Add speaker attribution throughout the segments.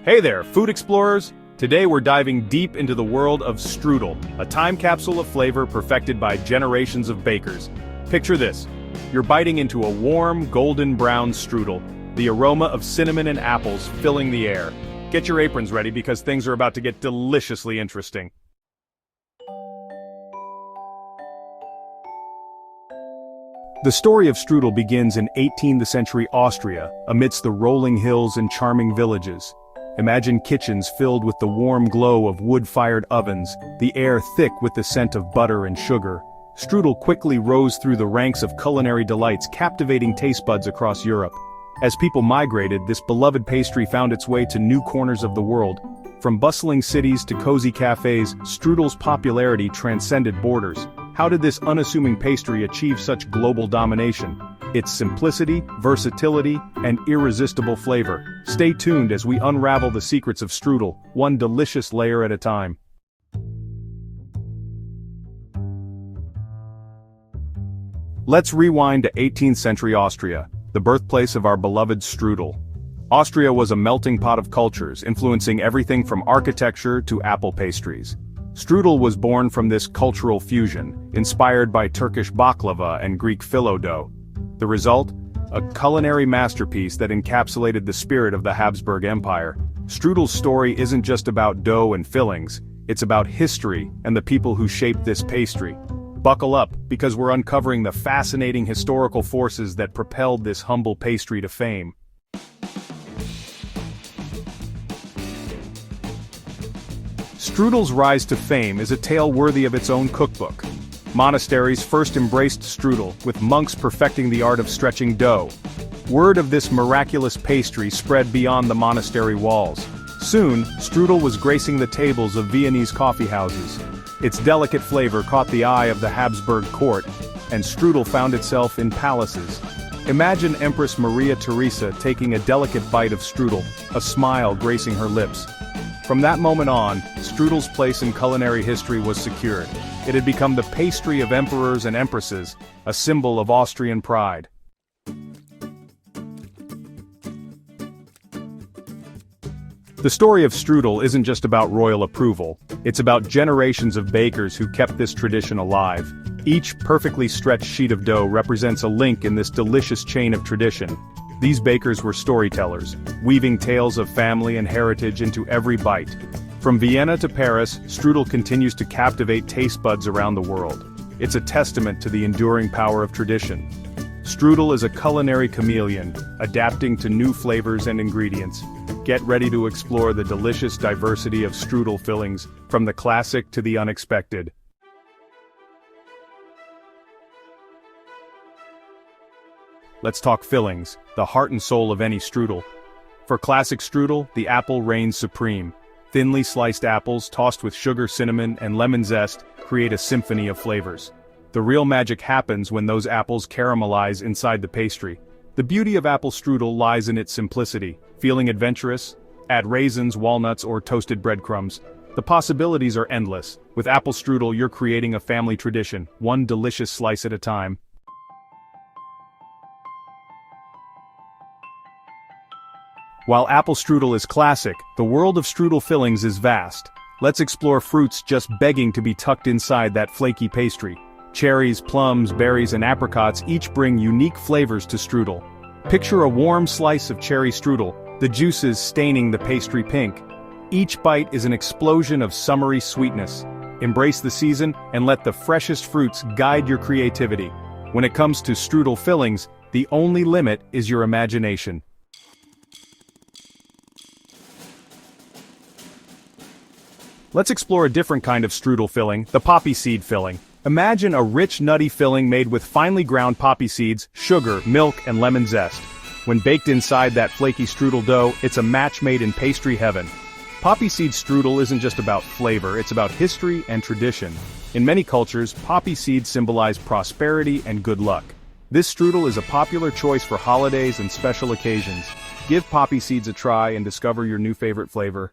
Speaker 1: Hey there, food explorers! Today we're diving deep into the world of strudel, a time capsule of flavor perfected by generations of bakers. Picture this. You're biting into a warm, golden brown strudel, the aroma of cinnamon and apples filling the air. Get your aprons ready because things are about to get deliciously interesting. The story of strudel begins in 18th century Austria, amidst the rolling hills and charming villages. Imagine kitchens filled with the warm glow of wood-fired ovens, the air thick with the scent of butter and sugar. Strudel quickly rose through the ranks of culinary delights, captivating taste buds across Europe. As people migrated, this beloved pastry found its way to new corners of the world. From bustling cities to cozy cafes, strudel's popularity transcended borders. How did this unassuming pastry achieve such global domination? Its simplicity, versatility, and irresistible flavor. Stay tuned as we unravel the secrets of strudel, one delicious layer at a time. Let's rewind to 18th century Austria, the birthplace of our beloved strudel. Austria was a melting pot of cultures, influencing everything from architecture to apple pastries. Strudel was born from this cultural fusion, inspired by Turkish baklava and Greek phyllo dough. The result? A culinary masterpiece that encapsulated the spirit of the Habsburg Empire. Strudel's story isn't just about dough and fillings, it's about history and the people who shaped this pastry. Buckle up, because we're uncovering the fascinating historical forces that propelled this humble pastry to fame. Strudel's rise to fame is a tale worthy of its own cookbook. Monasteries first embraced strudel, with monks perfecting the art of stretching dough. Word of this miraculous pastry spread beyond the monastery walls. Soon, strudel was gracing the tables of Viennese coffeehouses. Its delicate flavor caught the eye of the Habsburg court, and strudel found itself in palaces. Imagine Empress Maria Theresa taking a delicate bite of strudel, a smile gracing her lips. From that moment on, strudel's place in culinary history was secured. It had become the pastry of emperors and empresses, a symbol of Austrian pride. The story of strudel isn't just about royal approval, it's about generations of bakers who kept this tradition alive. Each perfectly stretched sheet of dough represents a link in this delicious chain of tradition. These bakers were storytellers, weaving tales of family and heritage into every bite. From Vienna to Paris, strudel continues to captivate taste buds around the world. It's a testament to the enduring power of tradition. Strudel is a culinary chameleon, adapting to new flavors and ingredients. Get ready to explore the delicious diversity of strudel fillings, from the classic to the unexpected. Let's talk fillings, the heart and soul of any strudel. For classic strudel, the apple reigns supreme. Thinly sliced apples tossed with sugar, cinnamon, and lemon zest create a symphony of flavors. The real magic happens when those apples caramelize inside the pastry. The beauty of apple strudel lies in its simplicity. Feeling adventurous? Add raisins, walnuts, or toasted breadcrumbs. The possibilities are endless. With apple strudel, you're creating a family tradition, one delicious slice at a time. While apple strudel is classic, the world of strudel fillings is vast. Let's explore fruits just begging to be tucked inside that flaky pastry. Cherries, plums, berries, and apricots each bring unique flavors to strudel. Picture a warm slice of cherry strudel, the juices staining the pastry pink. Each bite is an explosion of summery sweetness. Embrace the season and let the freshest fruits guide your creativity. When it comes to strudel fillings, the only limit is your imagination. Let's explore a different kind of strudel filling, the poppy seed filling. Imagine a rich, nutty filling made with finely ground poppy seeds, sugar, milk, and lemon zest. When baked inside that flaky strudel dough, it's a match made in pastry heaven. Poppy seed strudel isn't just about flavor, it's about history and tradition. In many cultures, poppy seeds symbolize prosperity and good luck. This strudel is a popular choice for holidays and special occasions. Give poppy seeds a try and discover your new favorite flavor.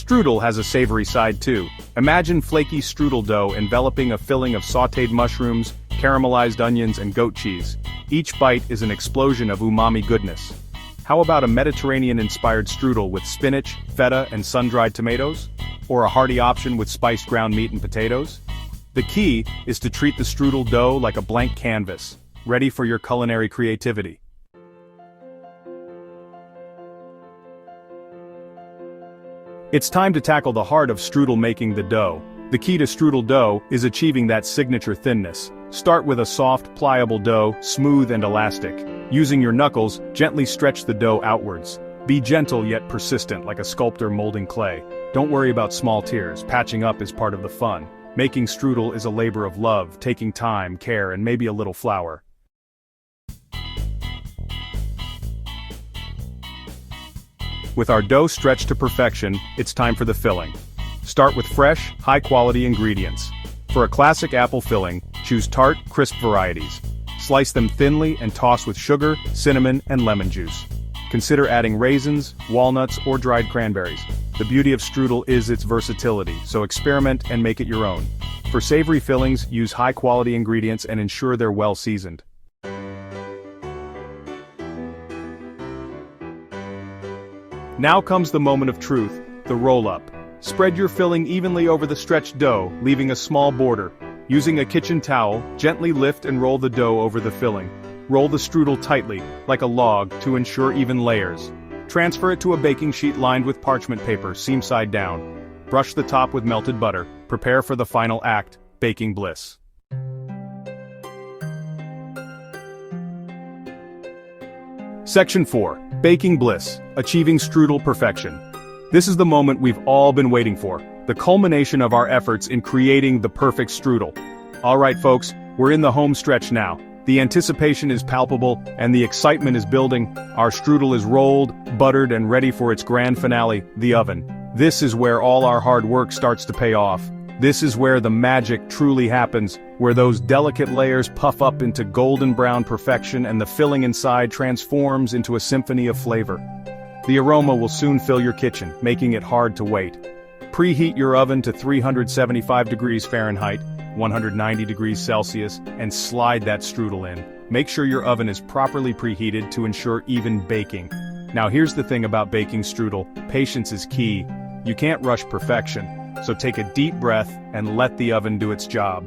Speaker 1: Strudel has a savory side too. Imagine flaky strudel dough enveloping a filling of sautéed mushrooms, caramelized onions and goat cheese. Each bite is an explosion of umami goodness. How about a Mediterranean-inspired strudel with spinach, feta, and sun-dried tomatoes? Or a hearty option with spiced ground meat and potatoes? The key is to treat the strudel dough like a blank canvas, ready for your culinary creativity. It's time to tackle the heart of strudel making: the dough. The key to strudel dough is achieving that signature thinness. Start with a soft, pliable dough, smooth and elastic. Using your knuckles, gently stretch the dough outwards. Be gentle yet persistent, like a sculptor molding clay. Don't worry about small tears, patching up is part of the fun. Making strudel is a labor of love, taking time, care, and maybe a little flour. With our dough stretched to perfection, it's time for the filling. Start with fresh, high-quality ingredients. For a classic apple filling, choose tart, crisp varieties. Slice them thinly and toss with sugar, cinnamon, and lemon juice. Consider adding raisins, walnuts, or dried cranberries. The beauty of strudel is its versatility, so experiment and make it your own. For savory fillings, use high-quality ingredients and ensure they're well seasoned. Now comes the moment of truth, the roll-up. Spread your filling evenly over the stretched dough, leaving a small border. Using a kitchen towel, gently lift and roll the dough over the filling. Roll the strudel tightly, like a log, to ensure even layers. Transfer it to a baking sheet lined with parchment paper, seam side down. Brush the top with melted butter. Prepare for the final act, baking bliss. Section 4. Baking bliss, achieving strudel perfection. This is the moment we've all been waiting for, the culmination of our efforts in creating the perfect strudel. Alright folks, we're in the home stretch now. The anticipation is palpable, and the excitement is building. Our strudel is rolled, buttered, and ready for its grand finale, the oven. This is where all our hard work starts to pay off. This is where the magic truly happens, where those delicate layers puff up into golden brown perfection and the filling inside transforms into a symphony of flavor. The aroma will soon fill your kitchen, making it hard to wait. Preheat your oven to 375 degrees Fahrenheit, 190 degrees Celsius, and slide that strudel in. Make sure your oven is properly preheated to ensure even baking. Now here's the thing about baking strudel, patience is key. You can't rush perfection, so take a deep breath and let the oven do its job.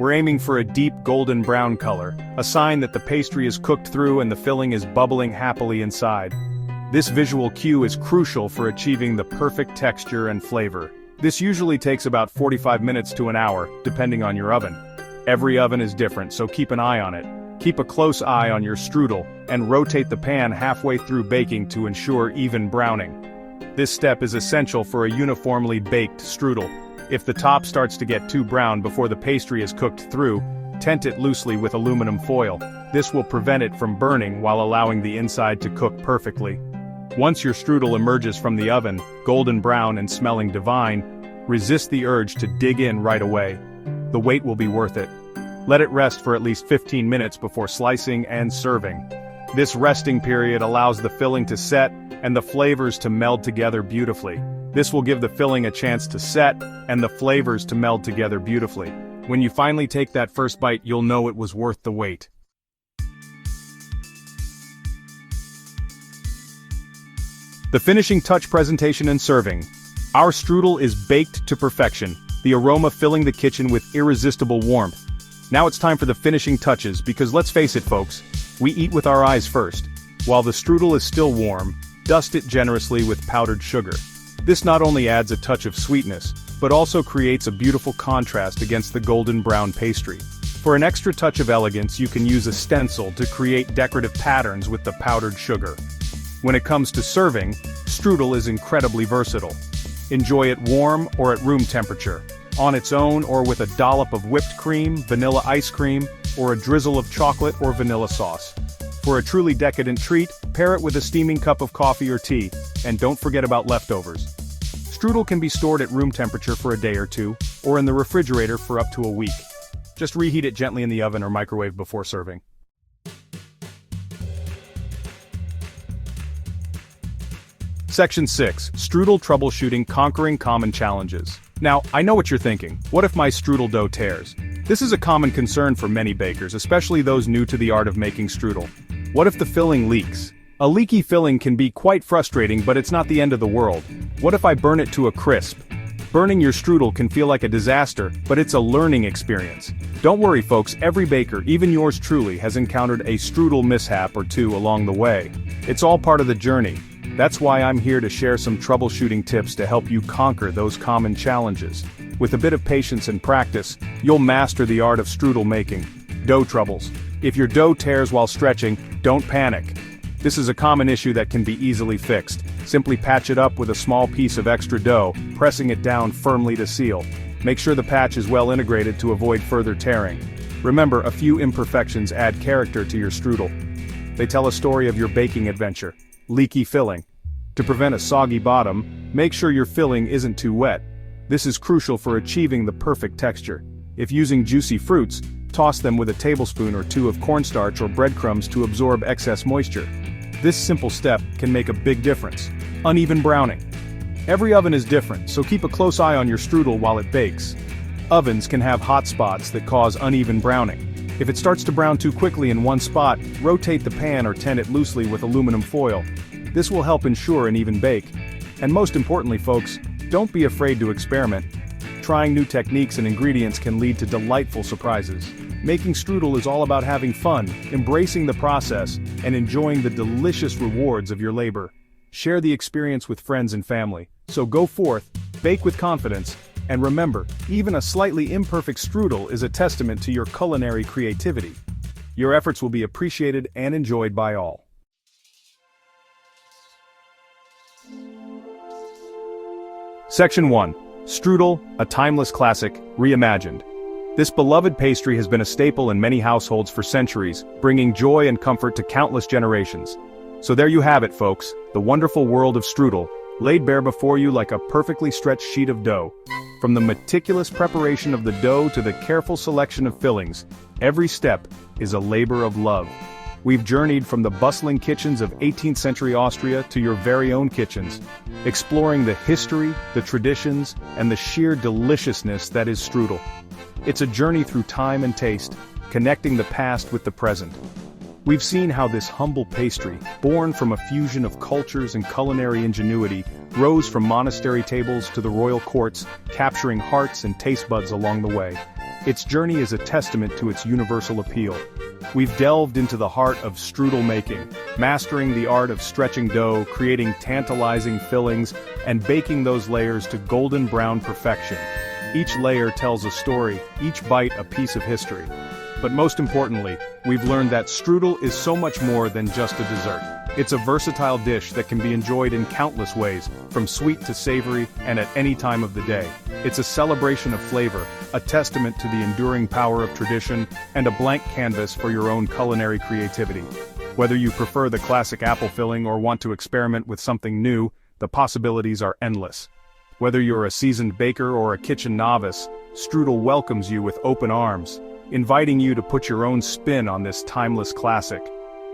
Speaker 1: We're aiming for a deep golden brown color, a sign that the pastry is cooked through and the filling is bubbling happily inside. This visual cue is crucial for achieving the perfect texture and flavor. This usually takes about 45 minutes to an hour, depending on your oven. Every oven is different, so keep an eye on it. Keep a close eye on your strudel, and rotate the pan halfway through baking to ensure even browning. This step is essential for a uniformly baked strudel. If the top starts to get too brown before the pastry is cooked through, tent it loosely with aluminum foil. This will prevent it from burning while allowing the inside to cook perfectly. Once your strudel emerges from the oven, golden brown and smelling divine, resist the urge to dig in right away. The wait will be worth it. Let it rest for at least 15 minutes before slicing and serving. This resting period allows the filling to set and the flavors to meld together beautifully. This will give the filling a chance to set and the flavors to meld together beautifully. When you finally take that first bite, you'll know it was worth the wait. The finishing touch: presentation and serving. Our strudel is baked to perfection, the aroma filling the kitchen with irresistible warmth. Now it's time for the finishing touches, because let's face it folks, we eat with our eyes first. While the strudel is still warm, dust it generously with powdered sugar. This not only adds a touch of sweetness, but also creates a beautiful contrast against the golden brown pastry. For an extra touch of elegance, you can use a stencil to create decorative patterns with the powdered sugar. When it comes to serving, strudel is incredibly versatile. Enjoy it warm or at room temperature, on its own or with a dollop of whipped cream, vanilla ice cream, or a drizzle of chocolate or vanilla sauce. For a truly decadent treat, pair it with a steaming cup of coffee or tea, and don't forget about leftovers. Strudel can be stored at room temperature for a day or two, or in the refrigerator for up to a week. Just reheat it gently in the oven or microwave before serving. Section 6. Strudel Troubleshooting: Conquering Common Challenges. Now, I know what you're thinking. What if my strudel dough tears? This is a common concern for many bakers, especially those new to the art of making strudel. What if the filling leaks? A leaky filling can be quite frustrating, but it's not the end of the world. What if I burn it to a crisp? Burning your strudel can feel like a disaster, but it's a learning experience. Don't worry folks, every baker, even yours truly, has encountered a strudel mishap or two along the way. It's all part of the journey. That's why I'm here to share some troubleshooting tips to help you conquer those common challenges. With a bit of patience and practice, you'll master the art of strudel making. Dough troubles. If your dough tears while stretching, don't panic. This is a common issue that can be easily fixed. Simply patch it up with a small piece of extra dough, pressing it down firmly to seal. Make sure the patch is well integrated to avoid further tearing. Remember, a few imperfections add character to your strudel. They tell a story of your baking adventure. Leaky filling. To prevent a soggy bottom, make sure your filling isn't too wet. This is crucial for achieving the perfect texture. If using juicy fruits, toss them with a tablespoon or two of cornstarch or breadcrumbs to absorb excess moisture. This simple step can make a big difference. Uneven browning. Every oven is different, so keep a close eye on your strudel while it bakes. Ovens can have hot spots that cause uneven browning. If it starts to brown too quickly in one spot, rotate the pan or tin it loosely with aluminum foil. This will help ensure an even bake. And most importantly folks, don't be afraid to experiment. Trying new techniques and ingredients can lead to delightful surprises. Making strudel is all about having fun, embracing the process, and enjoying the delicious rewards of your labor. Share the experience with friends and family. So go forth, bake with confidence, and remember, even a slightly imperfect strudel is a testament to your culinary creativity. Your efforts will be appreciated and enjoyed by all. Section 1. Strudel, a timeless classic, reimagined. This beloved pastry has been a staple in many households for centuries, bringing joy and comfort to countless generations. So there you have it folks, the wonderful world of strudel, laid bare before you like a perfectly stretched sheet of dough. From the meticulous preparation of the dough to the careful selection of fillings, every step is a labor of love. We've journeyed from the bustling kitchens of 18th century Austria to your very own kitchens, exploring the history, the traditions, and the sheer deliciousness that is strudel. It's a journey through time and taste, connecting the past with the present. We've seen how this humble pastry, born from a fusion of cultures and culinary ingenuity, rose from monastery tables to the royal courts, capturing hearts and taste buds along the way. Its journey is a testament to its universal appeal. We've delved into the heart of strudel making, mastering the art of stretching dough, creating tantalizing fillings, and baking those layers to golden brown perfection. Each layer tells a story, each bite a piece of history. But most importantly, we've learned that strudel is so much more than just a dessert. It's a versatile dish that can be enjoyed in countless ways, from sweet to savory and at any time of the day. It's a celebration of flavor, a testament to the enduring power of tradition, and a blank canvas for your own culinary creativity. Whether you prefer the classic apple filling or want to experiment with something new, the possibilities are endless. Whether you're a seasoned baker or a kitchen novice, strudel welcomes you with open arms, inviting you to put your own spin on this timeless classic.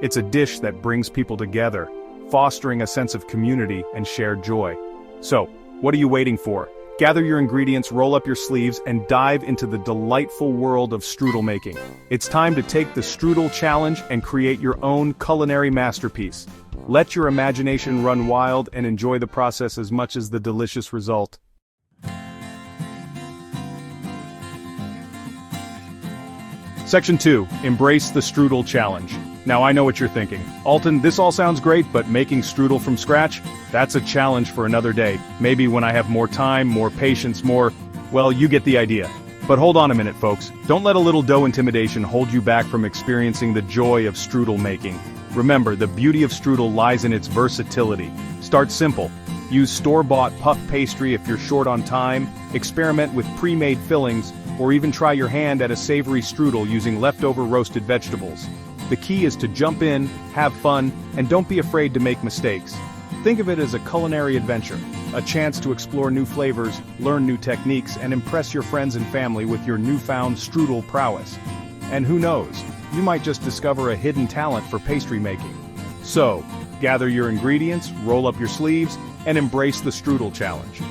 Speaker 1: It's a dish that brings people together, fostering a sense of community and shared joy. So, what are you waiting for? Gather your ingredients, roll up your sleeves, and dive into the delightful world of strudel making. It's time to take the strudel challenge and create your own culinary masterpiece. Let your imagination run wild and enjoy the process as much as the delicious result. Section 2. Embrace the strudel challenge. Now I know what you're thinking. Alton, this all sounds great, but making strudel from scratch? That's a challenge for another day. Maybe when I have more time, more patience, well, you get the idea. But hold on a minute, folks. Don't let a little dough intimidation hold you back from experiencing the joy of strudel making. Remember, the beauty of strudel lies in its versatility. Start simple. Use store-bought puff pastry if you're short on time, experiment with pre-made fillings, or even try your hand at a savory strudel using leftover roasted vegetables. The key is to jump in, have fun, and don't be afraid to make mistakes. Think of it as a culinary adventure, a chance to explore new flavors, learn new techniques, and impress your friends and family with your newfound strudel prowess. And who knows, you might just discover a hidden talent for pastry making. So, gather your ingredients, roll up your sleeves, and embrace the strudel challenge.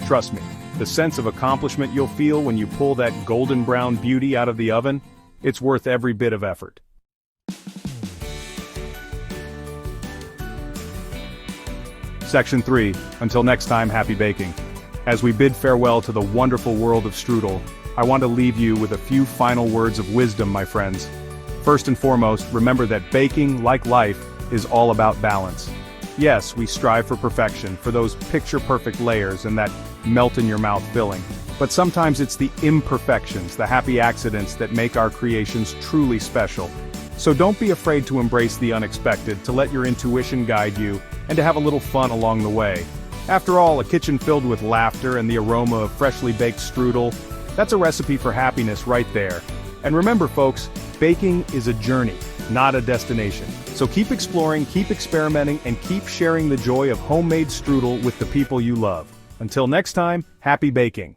Speaker 1: Trust me, The sense of accomplishment you'll feel when you pull that golden brown beauty out of the oven, it's worth every bit of effort. Section 3. Until next time, happy baking. As we bid farewell to the wonderful world of strudel, I want to leave you with a few final words of wisdom, my friends. First and foremost, remember that baking, like life, is all about balance. Yes, we strive for perfection, for those picture-perfect layers and that melt-in-your-mouth filling. But sometimes it's the imperfections, the happy accidents that make our creations truly special. So don't be afraid to embrace the unexpected, to let your intuition guide you, and to have a little fun along the way. After all, a kitchen filled with laughter and the aroma of freshly baked strudel, that's a recipe for happiness right there. And remember folks, baking is a journey, not a destination. So keep exploring, keep experimenting, and keep sharing the joy of homemade strudel with the people you love. Until next time, happy baking!